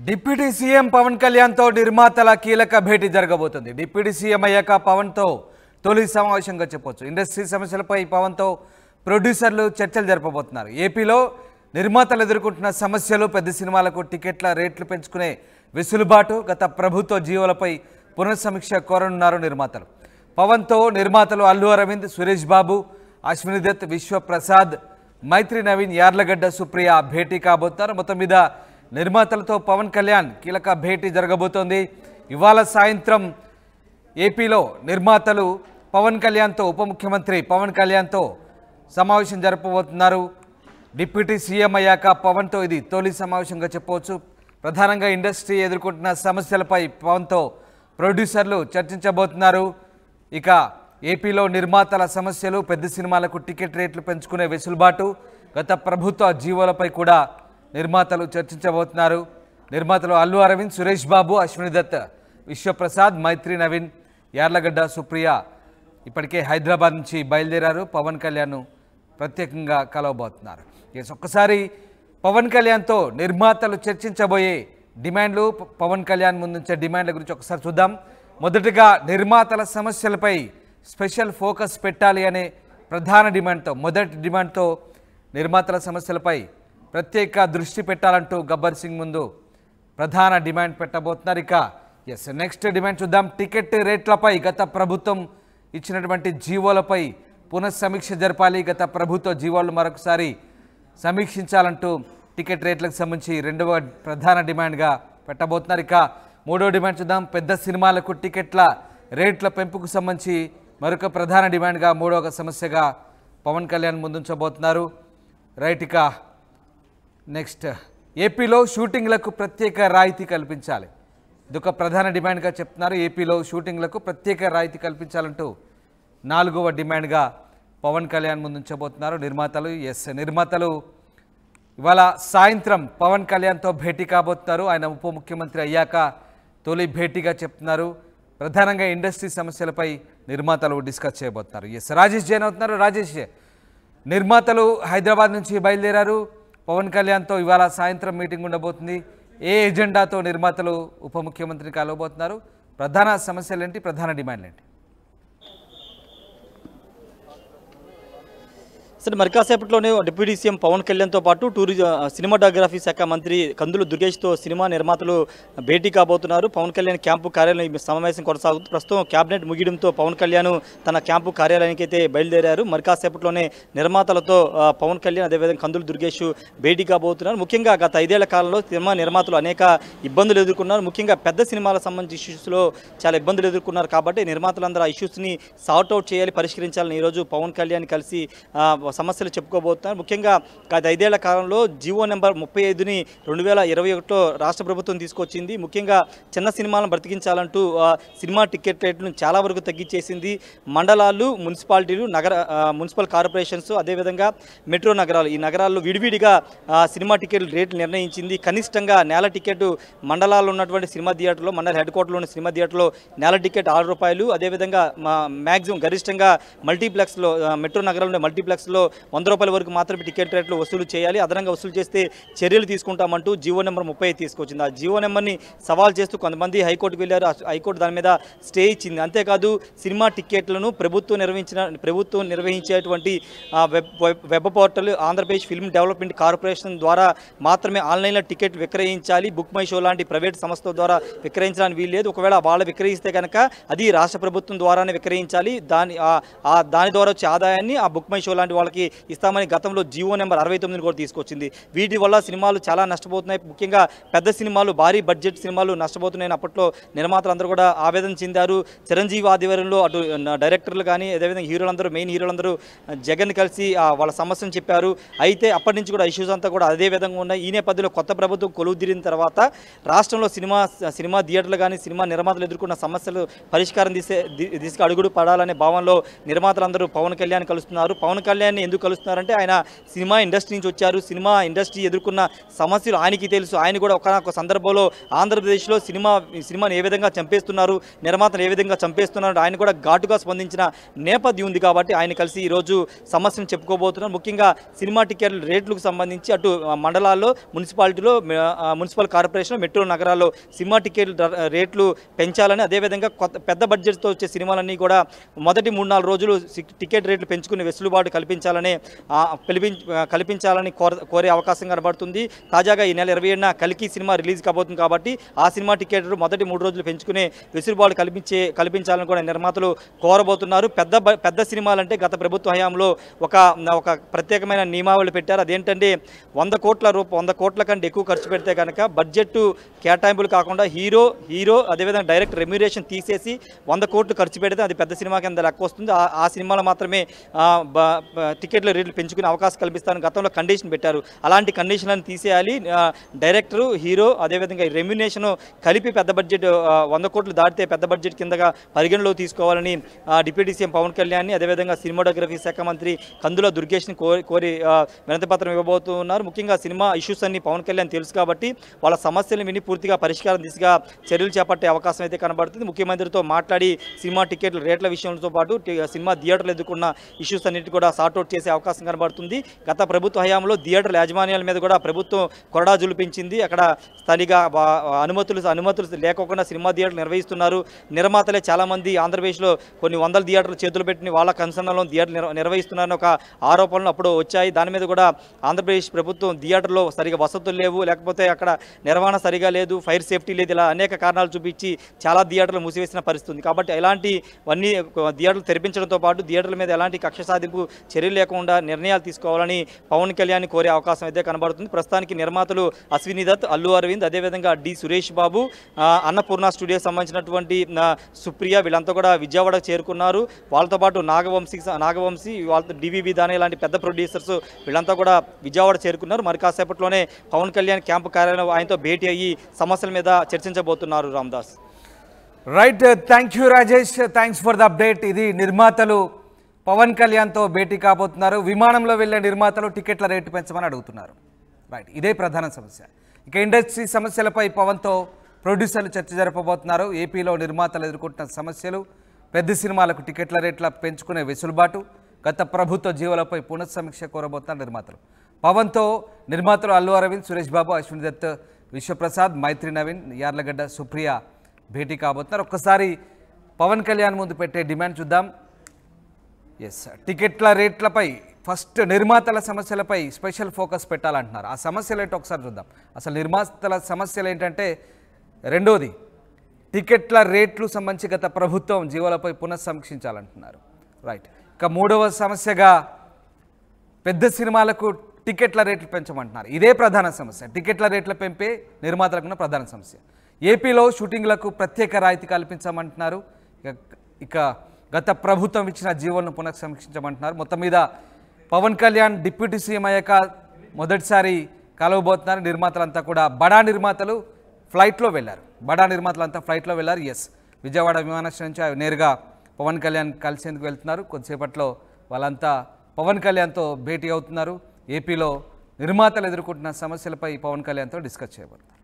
Deputy CM Pawan కళ్యాణ్తో నిర్మాతల కీలక భేటీ జరగబోతుంది. డిప్యూటీ సీఎం అయ్యాక పవన్తో తొలి సమావేశంగా చెప్పొచ్చు. ఇండస్ట్రీ సమస్యలపై పవన్తో ప్రొడ్యూసర్లు చర్చలు జరపబోతున్నారు. ఏపీలో నిర్మాతలు ఎదుర్కొంటున్న సమస్యలు, పెద్ద సినిమాలకు టికెట్ల రేట్లు పెంచుకునే వెసులుబాటు, గత ప్రభుత్వ జీవోలపై పునఃసమీక్ష కోరనున్నారు నిర్మాతలు. పవన్తో నిర్మాతలు అల్లు అరవింద్, సురేష్ బాబు, అశ్విని దత్, విశ్వప్రసాద్, మైత్రి నవీన్, యార్లగడ్డ సుప్రియ భేటీ కాబోతున్నారు. మొత్తం మీద నిర్మాతలతో పవన్ కళ్యాణ్ కీలక భేటీ జరగబోతోంది. ఇవాళ సాయంత్రం ఏపీలో నిర్మాతలు పవన్ కళ్యాణ్తో, ఉప ముఖ్యమంత్రి పవన్ కళ్యాణ్తో సమావేశం జరపబోతున్నారు. డిప్యూటీ సీఎం అయ్యాక పవన్తో ఇది తొలి సమావేశంగా చెప్పవచ్చు. ప్రధానంగా ఇండస్ట్రీ ఎదుర్కొంటున్న సమస్యలపై పవన్తో ప్రొడ్యూసర్లు చర్చించబోతున్నారు. ఇక ఏపీలో నిర్మాతల సమస్యలు, పెద్ద సినిమాలకు టికెట్ రేట్లు పెంచుకునే వెసులుబాటు, గత ప్రభుత్వ జీవోలపై కూడా నిర్మాతలు చర్చించబోతున్నారు. నిర్మాతలు అల్లు అరవింద్, సురేష్ బాబు, అశ్విని దత్, విశ్వప్రసాద్, మైత్రి నవీన్, యార్లగడ్డ సుప్రియ ఇప్పటికే హైదరాబాద్ నుంచి బయలుదేరారు. పవన్ కళ్యాణ్ను ప్రత్యేకంగా కలవబోతున్నారు. ఒక్కసారి పవన్ కళ్యాణ్తో నిర్మాతలు చర్చించబోయే డిమాండ్లు, పవన్ కళ్యాణ్ ముందుంచే డిమాండ్ల గురించి ఒకసారి చూద్దాం. మొదటగా నిర్మాతల సమస్యలపై స్పెషల్ ఫోకస్ పెట్టాలి అనే ప్రధాన డిమాండ్తో, మొదటి డిమాండ్తో నిర్మాతల సమస్యలపై ప్రత్యేక దృష్టి పెట్టాలంటూ గబ్బర్ సింగ్ ముందు ప్రధాన డిమాండ్ పెట్టబోతున్నారు. ఇక నెక్స్ట్ డిమాండ్ చూద్దాం. టికెట్ రేట్లపై గత ప్రభుత్వం ఇచ్చినటువంటి జీవోలపై పునఃసమీక్ష జరపాలి. గత ప్రభుత్వ జీవోలు మరొకసారి సమీక్షించాలంటూ టికెట్ రేట్లకు సంబంధించి రెండవ ప్రధాన డిమాండ్గా పెట్టబోతున్నారు. ఇక మూడో డిమాండ్ చూద్దాం. పెద్ద సినిమాలకు టికెట్ల రేట్ల పెంపుకు సంబంధించి మరొక ప్రధాన డిమాండ్గా, మూడవ సమస్యగా పవన్ కళ్యాణ్ ముందుంచబోతున్నారు. రైట్, ఇక నెక్స్ట్ ఏపీలో షూటింగ్లకు ప్రత్యేక రాయితీ కల్పించాలి. ఇదొక ప్రధాన డిమాండ్గా చెప్తున్నారు. ఏపీలో షూటింగ్లకు ప్రత్యేక రాయితీ కల్పించాలంటూ నాలుగవ డిమాండ్గా పవన్ కళ్యాణ్ ముందుంచబోతున్నారు నిర్మాతలు. నిర్మాతలు ఇవాళ సాయంత్రం పవన్ కళ్యాణ్తో భేటీ కాబోతున్నారు. ఆయన ఉప ముఖ్యమంత్రి అయ్యాక తొలి భేటీగా చెప్తున్నారు. ప్రధానంగా ఇండస్ట్రీ సమస్యలపై నిర్మాతలు డిస్కస్ చేయబోతున్నారు. రాజేష్ జైన్ అవుతున్నారు. రాజేష్, నిర్మాతలు హైదరాబాద్ నుంచి బయలుదేరారు. పవన్ కళ్యాణ్తో ఇవాళ సాయంత్రం మీటింగ్ ఉండబోతుంది. ఏ ఎజెండాతో నిర్మాతలు ఉప ముఖ్యమంత్రిని కలవబోతున్నారు? ప్రధాన సమస్యలు ఏంటి, ప్రధాన డిమాండ్లు ఏంటి? సరే, మరి కాసేపట్లోనే డిప్యూటీ సీఎం పవన్ కళ్యాణ్తో పాటు సినిమాటోగ్రఫీ శాఖ మంత్రి కందులు దుర్గేష్తో సినిమా నిర్మాతలు భేటీ కాబోతున్నారు. పవన్ కళ్యాణ్ క్యాంపు కార్యాలయం సమావేశం కొనసాగుతుంది. ప్రస్తుతం క్యాబినెట్ ముగియడంతో పవన్ కళ్యాణ్ తన క్యాంపు కార్యాలయానికి అయితే బయలుదేరారు. మరి కాసేపట్లోనే నిర్మాతలతో పవన్ కళ్యాణ్, అదేవిధంగా కందులు దుర్గేష్ భేటీ కాబోతున్నారు. ముఖ్యంగా గత 5 ఏళ్ల కాలంలో సినిమా నిర్మాతలు అనేక ఇబ్బందులు ఎదుర్కొన్నారు. ముఖ్యంగా పెద్ద సినిమాలకు సంబంధించి ఇష్యూస్లో చాలా ఇబ్బందులు ఎదుర్కొన్నారు. కాబట్టి నిర్మాతలందరూ ఆ ఇష్యూస్ని సార్ట్అవుట్ చేయాలి, పరిష్కరించాలని ఈరోజు పవన్ కళ్యాణ్ కలిసి సమస్యలు చెప్పుకోబోతున్నారు. ముఖ్యంగా గత 5 ఏళ్ల కాలంలో జీవో నెంబర్ 35ని 2021లో రాష్ట్ర ప్రభుత్వం తీసుకొచ్చింది. ముఖ్యంగా చిన్న సినిమాలను బ్రతికించాలంటూ సినిమా టికెట్ రేట్లను చాలా వరకు తగ్గించేసింది. మండలాలు, మున్సిపాలిటీలు, మున్సిపల్ కార్పొరేషన్స్, అదేవిధంగా మెట్రో నగరాలు, ఈ నగరాల్లో విడివిడిగా సినిమా టికెట్ రేట్లు నిర్ణయించింది. కనిష్టంగా నేల టికెట్ మండలాల్లో ఉన్నటువంటి సినిమా థియేటర్లో, మండల హెడ్ క్వార్టర్లో ఉన్న సినిమా థియేటర్లో నేల టికెట్ ₹6. అదేవిధంగా మ్యాక్సిమం గరిష్టంగా మల్టీప్లెక్స్లో, మెట్రో నగరంలో మల్టీప్లెక్స్లో ₹100 వరకు మాత్రమే టికెట్ రేట్లు వసూలు చేయాలి. అదనంగా వసూలు చేస్తే చర్యలు తీసుకుంటామంటూ జీవో నెంబర్ 30 తీసుకొచ్చింది. ఆ జీవో నెంబర్ని సవాల్ చేస్తూ కొంతమంది హైకోర్టుకు వెళ్ళారు. హైకోర్టు దాని మీద స్టే ఇచ్చింది. అంతేకాదు, సినిమా టికెట్లను ప్రభుత్వం నిర్వహించేటువంటి web portal Andhra Pradesh film development corporation ద్వారా మాత్రమే ఆన్లైన్లో టికెట్ విక్రయించాలి. బుక్ మై షో లాంటి ప్రైవేట్ సంస్థల ద్వారా విక్రయించడానికి వీల్లేదు. ఒకవేళ వాళ్ళు విక్రయిస్తే కనుక అది రాష్ట్ర ప్రభుత్వం ద్వారానే విక్రయించాలి. దాని ద్వారా వచ్చే ఆదాయాన్ని ఆ బుక్ మై షో లాంటి వాళ్ళకి ఇస్తామని గతంలో జీవో నెంబర్ 69 కూడా తీసుకొచ్చింది. వీటి వల్ల సినిమాలు చాలా నష్టపోతున్నాయి. ముఖ్యంగా పెద్ద సినిమాలు, భారీ బడ్జెట్ సినిమాలు నష్టపోతున్నాయని అప్పట్లో నిర్మాతలందరూ కూడా ఆవేదన చెందారు. చిరంజీవి ఆధ్వర్యంలో అటు డైరెక్టర్లు కానీ, అదేవిధంగా హీరోలందరూ, మెయిన్ హీరోలందరూ జగన్ కలిసి వాళ్ళ సమస్యను చెప్పారు. అయితే అప్పటి నుంచి కూడా ఇష్యూస్ అంతా కూడా అదే విధంగా ఉన్నాయి. ఈ నేపథ్యంలో కొత్త ప్రభుత్వం కొలువుదీరిన తర్వాత రాష్ట్రంలో సినిమా థియేటర్లు కానీ, సినిమా నిర్మాతలు ఎదుర్కొన్న సమస్యలు పరిష్కారం దిశగా అడుగుడు పడాలనే భావనలో నిర్మాతలందరూ పవన్ కళ్యాణ్ కలుస్తున్నారు. పవన్ కళ్యాణ్ కళ్యాణ్ ఎందుకు కలుస్తున్నారంటే ఆయన సినిమా ఇండస్ట్రీ నుంచి వచ్చారు. సినిమా ఇండస్ట్రీ ఎదుర్కొన్న సమస్యలు ఆయనకి తెలుసు. ఆయన కూడా ఒక సందర్భంలో ఆంధ్రప్రదేశ్లో సినిమాని ఏ విధంగా చంపేస్తున్నారు, నిర్మాతలు ఏ విధంగా చంపేస్తున్నారు ఆయన కూడా ఘాటుగా స్పందించిన నేపథ్యం ఉంది. కాబట్టి ఆయన కలిసి ఈరోజు సమస్యను చెప్పుకోబోతున్నారు. ముఖ్యంగా సినిమా టికెట్ల రేట్లకు సంబంధించి అటు మండలాల్లో, మున్సిపాలిటీలో, మున్సిపల్ కార్పొరేషన్, మెట్రో నగరాల్లో సినిమా టికెట్ల రేట్లు పెంచాలని, అదేవిధంగా పెద్ద బడ్జెట్తో వచ్చే సినిమాలన్నీ కూడా మొదటి 3-4 రోజులు టికెట్ రేట్లు పెంచుకునే వెసులుబాటు కల్పించాలని కోరే అవకాశం కనబడుతుంది. తాజాగా ఈ నెల 27న కల్కి సినిమా రిలీజ్ కాబోతుంది. కాబట్టి ఆ సినిమా టికెట్ మొదటి 3 రోజులు పెంచుకునే వెసులుబాటు కల్పించాలని కూడా నిర్మాతలు కోరబోతున్నారు. పెద్ద సినిమాలంటే గత ప్రభుత్వ హయాంలో ఒక ప్రత్యేకమైన నియమావళి పెట్టారు. అదేంటంటే 100 కోట్ల కంటే ఎక్కువ ఖర్చు పెడితే కనుక బడ్జెట్ కేటాయింపులు కాకుండా హీరో అదేవిధంగా డైరెక్ట్ రెమ్యూరేషన్ తీసేసి 100 కోట్లు ఖర్చు పెడితే అది పెద్ద సినిమా కింద లెక్క వస్తుంది. ఆ సినిమాలో మాత్రమే టికెట్ల రేట్లు పెంచుకునే అవకాశం కల్పిస్తారని గతంలో కండిషన్ పెట్టారు. అలాంటి కండిషన్లను తీసేయాలి. డైరెక్టరు, హీరో అదేవిధంగా రెమ్యూనేషన్ కలిపి పెద్ద బడ్జెట్ 100 కోట్లు దాటితే పెద్ద బడ్జెట్ కిందగా పరిగణలో తీసుకోవాలని డిప్యూటీ సీఎం పవన్ కళ్యాణ్ అదేవిధంగా సినిమాటోగ్రఫీ శాఖ మంత్రి కందుల దుర్గేష్ని కోరి వినతిపత్రం ఇవ్వబోతున్నారు. ముఖ్యంగా సినిమా ఇష్యూస్ అన్ని పవన్ కళ్యాణ్ తెలుసు కాబట్టి వాళ్ళ సమస్యలను విని పూర్తిగా పరిష్కారం దిశగా చర్యలు చేపట్టే అవకాశం అయితే కనబడుతుంది. ముఖ్యమంత్రితో మాట్లాడి సినిమా టికెట్ల రేట్ల విషయంతో పాటు సినిమా థియేటర్లు ఎదుర్కొన్న ఇష్యూస్ అన్నిటి కూడా సార్ట్అవుట్ చేసే అవకాశం కనబడుతుంది. గత ప్రభుత్వ హయాంలో థియేటర్ల యాజమాన్యాల మీద కూడా ప్రభుత్వం కొరడా జులిపించింది. అక్కడ స్థానిక అనుమతులు లేకోకుండా సినిమా థియేటర్లు నిర్వహిస్తున్నారు. నిర్మాతలే చాలామంది ఆంధ్రప్రదేశ్లో కొన్ని వందల థియేటర్లు చేతులు పెట్టి వాళ్ళ కన్సర్న్లో థియేటర్లు నిర్వహిస్తున్నారని ఒక ఆరోపణలు అప్పుడు వచ్చాయి. దాని మీద కూడా ఆంధ్రప్రదేశ్ ప్రభుత్వం థియేటర్లో సరిగా వసతులు లేవు, లేకపోతే అక్కడ నిర్వహణ సరిగా లేదు, ఫైర్ సేఫ్టీ లేదు, ఇలా అనేక కారణాలు చూపించి చాలా థియేటర్లు మూసివేసిన పరిస్థితి. కాబట్టి ఇలాంటివన్నీ థియేటర్లు తెరిపించడంతో పాటు థియేటర్ల మీద ఎలాంటి కక్ష సాధింపు చర్యలు లేకుండా నిర్ణయాలు తీసుకోవాలని పవన్ కళ్యాణ్ కోరే అవకాశం అయితే కనబడుతుంది. ప్రస్తుతానికి నిర్మాతలు అశ్విని దత్, అల్లు అరవింద్, అదేవిధంగా డి సురేష్ బాబు, అన్నపూర్ణ స్టూడియో సంబంధించినటువంటి సుప్రియ వీళ్ళంతా కూడా విజయవాడకు చేరుకున్నారు. వాళ్ళతో పాటు నాగవంశీ వాళ్ళతో డివివి దాని ఇలాంటి పెద్ద ప్రొడ్యూసర్స్ వీళ్ళంతా కూడా విజయవాడ చేరుకున్నారు. మరి కాసేపట్లోనే పవన్ కళ్యాణ్ క్యాంపు కార్యాలయంలో ఆయనతో భేటీ అయ్యి సమస్యల మీద చర్చించబోతున్నారు. Ramdas. Right, thank you Rajesh, thanks for the update. ఇది నిర్మాతలు పవన్ కళ్యాణ్తో భేటీ కాబోతున్నారు. విమానంలో వెళ్ళే నిర్మాతలు టికెట్ల రేటు పెంచమని అడుగుతున్నారు. రైట్, ఇదే ప్రధాన సమస్య. ఇక ఇండస్ట్రీ సమస్యలపై పవన్తో ప్రొడ్యూసర్లు చర్చ జరపబోతున్నారు. ఏపీలో నిర్మాతలు ఎదుర్కొంటున్న సమస్యలు, పెద్ద సినిమాలకు టికెట్ల రేట్ల పెంచుకునే వెసులుబాటు, గత ప్రభుత్వ జీవులపై పునఃసమీక్ష కోరబోతున్నారు నిర్మాతలు. పవన్తో నిర్మాతలు అల్లు అరవింద్, సురేష్ బాబు, అశ్విని దత్, విశ్వప్రసాద్, మైత్రి నవీన్, యార్లగడ్డ సుప్రియ భేటీ కాబోతున్నారు. ఒక్కసారి పవన్ కళ్యాణ్ ముందు పెట్టే డిమాండ్ చూద్దాం. టికెట్ల రేట్లపై ఫస్ట్ నిర్మాతల సమస్యలపై స్పెషల్ ఫోకస్ పెట్టాలంటున్నారు. ఆ సమస్యలు ఏంటో ఒకసారి చూద్దాం. అసలు నిర్మాతల సమస్యలు ఏంటంటే, రెండోది టికెట్ల రేట్లు సంబంధించి గత ప్రభుత్వం జీవోలపై పునఃసమీక్షించాలంటున్నారు. రైట్, ఇక మూడవ సమస్యగా పెద్ద సినిమాలకు టికెట్ల రేట్లు పెంచమంటున్నారు. ఇదే ప్రధాన సమస్య. టికెట్ల రేట్ల పెంపే నిర్మాతలకున్న ప్రధాన సమస్య. ఏపీలో షూటింగ్లకు ప్రత్యేక రాయితీ కల్పించమంటున్నారు. ఇక గత ప్రభుత్వం ఇచ్చిన జీవోలను పునఃసమీక్షించమంటున్నారు. మొత్తం మీద పవన్ కళ్యాణ్ డిప్యూటీ సీఎం అయ్యాక మొదటిసారి కలవబోతున్నారు. నిర్మాతలంతా కూడా బడా నిర్మాతలు ఫ్లైట్లో వెళ్ళారు. ఎస్, విజయవాడ విమానాశ్రయం నుంచి నేరుగా పవన్ కళ్యాణ్ కలిసేందుకు వెళ్తున్నారు. కొద్దిసేపట్లో వాళ్ళంతా పవన్ కళ్యాణ్తో భేటీ అవుతున్నారు. ఏపీలో నిర్మాతలు ఎదుర్కొంటున్న సమస్యలపై పవన్ కళ్యాణ్తో డిస్కస్ చేయబోతున్నారు.